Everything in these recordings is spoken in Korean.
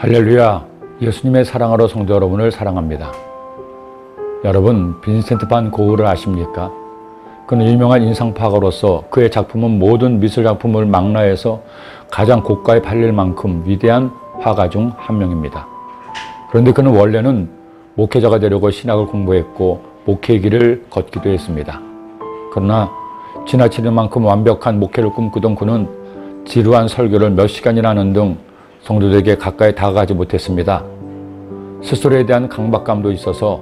할렐루야, 예수님의 사랑으로 성도 여러분을 사랑합니다. 여러분, 빈센트 반 고흐를 아십니까? 그는 유명한 인상파가로서 그의 작품은 모든 미술 작품을 망라해서 가장 고가에 팔릴 만큼 위대한 화가 중 한 명입니다. 그런데 그는 원래는 목회자가 되려고 신학을 공부했고 목회의 길을 걷기도 했습니다. 그러나 지나치는 만큼 완벽한 목회를 꿈꾸던 그는 지루한 설교를 몇 시간이나 하는 등 성도들에게 가까이 다가가지 못했습니다. 스스로에 대한 강박감도 있어서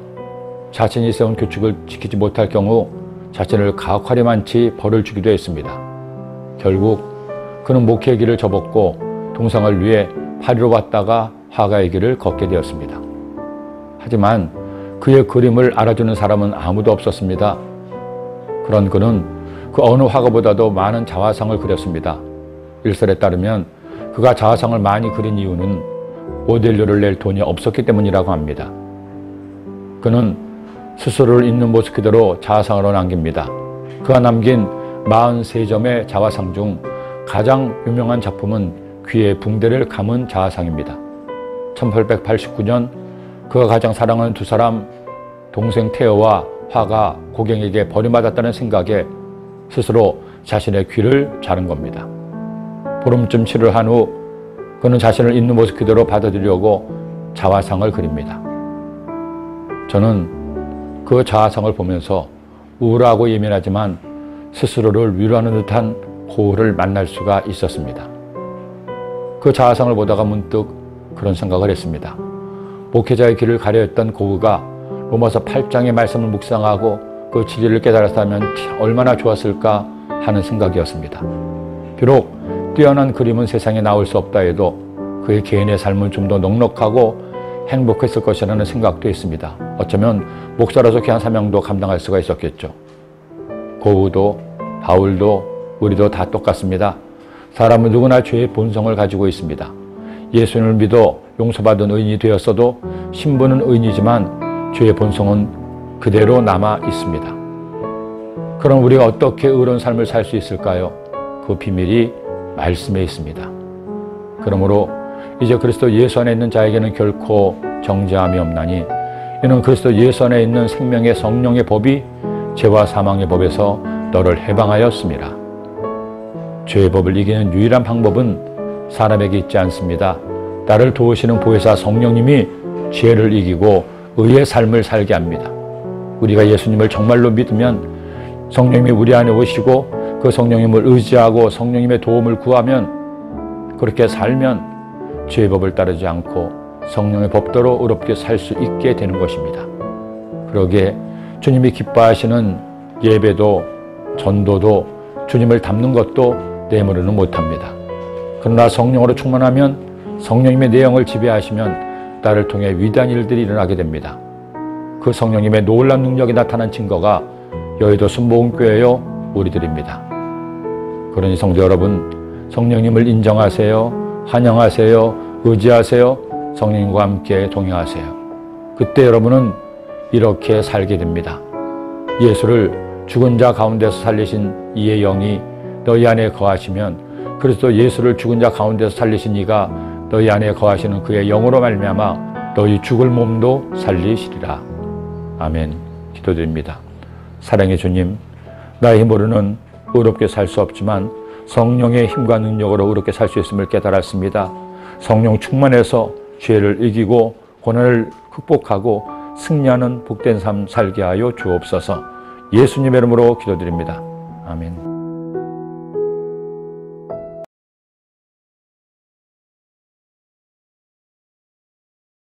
자신이 세운 규칙을 지키지 못할 경우 자신을 가혹하리만 치 벌을 주기도 했습니다. 결국 그는 목회의 길을 접었고 동상을 위해 파리로 왔다가 화가의 길을 걷게 되었습니다. 하지만 그의 그림을 알아주는 사람은 아무도 없었습니다. 그런 그는 그 어느 화가보다도 많은 자화상을 그렸습니다. 일설에 따르면 그가 자화상을 많이 그린 이유는 모델료를 낼 돈이 없었기 때문이라고 합니다. 그는 스스로를 있는 모습 그대로 자화상으로 남깁니다. 그가 남긴 43점의 자화상 중 가장 유명한 작품은 귀에 붕대를 감은 자화상입니다. 1889년 그가 가장 사랑하는 두 사람, 동생 테오와 화가 고갱에게 버림받았다는 생각에 스스로 자신의 귀를 자른 겁니다. 보름쯤 치료를 한 후 그는 자신을 있는 모습 그대로 받아들이려고 자화상을 그립니다. 저는 그 자화상을 보면서 우울하고 예민하지만 스스로를 위로하는 듯한 고흐를 만날 수가 있었습니다. 그 자화상을 보다가 문득 그런 생각을 했습니다. 목회자의 길을 가려했던 고흐가 로마서 8장의 말씀을 묵상하고 그 진리를 깨달았다면 얼마나 좋았을까 하는 생각이었습니다. 비록 뛰어난 그림은 세상에 나올 수 없다 해도 그의 개인의 삶은 좀 더 넉넉하고 행복했을 것이라는 생각도 했습니다. 어쩌면 목사로서 귀한 사명도 감당할 수가 있었겠죠. 고흐도 바울도 우리도 다 똑같습니다. 사람은 누구나 죄의 본성을 가지고 있습니다. 예수님을 믿어 용서받은 의인이 되었어도 신분은 의인이지만 죄의 본성은 그대로 남아 있습니다. 그럼 우리가 어떻게 의로운 삶을 살 수 있을까요? 그 비밀이 말씀에 있습니다. 그러므로 이제 그리스도 예수 안에 있는 자에게는 결코 정죄함이 없나니 이는 그리스도 예수 안에 있는 생명의 성령의 법이 죄와 사망의 법에서 너를 해방하였습니다. 죄의 법을 이기는 유일한 방법은 사람에게 있지 않습니다. 나를 도우시는 보혜사 성령님이 죄를 이기고 의의 삶을 살게 합니다. 우리가 예수님을 정말로 믿으면 성령님이 우리 안에 오시고 그 성령님을 의지하고 성령님의 도움을 구하면, 그렇게 살면 죄의 법을 따르지 않고 성령의 법대로 의롭게 살 수 있게 되는 것입니다. 그러기에 주님이 기뻐하시는 예배도 전도도 주님을 닮는 것도 내모르는 못합니다. 그러나 성령으로 충만하면 성령님의 내영을 지배하시면 나를 통해 위대한 일들이 일어나게 됩니다. 그 성령님의 놀라운 능력이 나타난 증거가 여의도 순복음교회요 우리들입니다. 그러니 성도 여러분, 성령님을 인정하세요, 환영하세요, 의지하세요, 성령님과 함께 동행하세요. 그때 여러분은 이렇게 살게 됩니다. 예수를 죽은 자 가운데서 살리신 이의 영이 너희 안에 거하시면 그리스도 예수를 죽은 자 가운데서 살리신 이가 너희 안에 거하시는 그의 영으로 말미암아 너희 죽을 몸도 살리시리라. 아멘. 기도드립니다. 사랑의 주님, 나의 힘으로는 의롭게 살 수 없지만 성령의 힘과 능력으로 의롭게 살 수 있음을 깨달았습니다. 성령 충만해서 죄를 이기고 고난을 극복하고 승리하는 복된 삶 살게 하여 주옵소서. 예수님의 이름으로 기도드립니다. 아멘.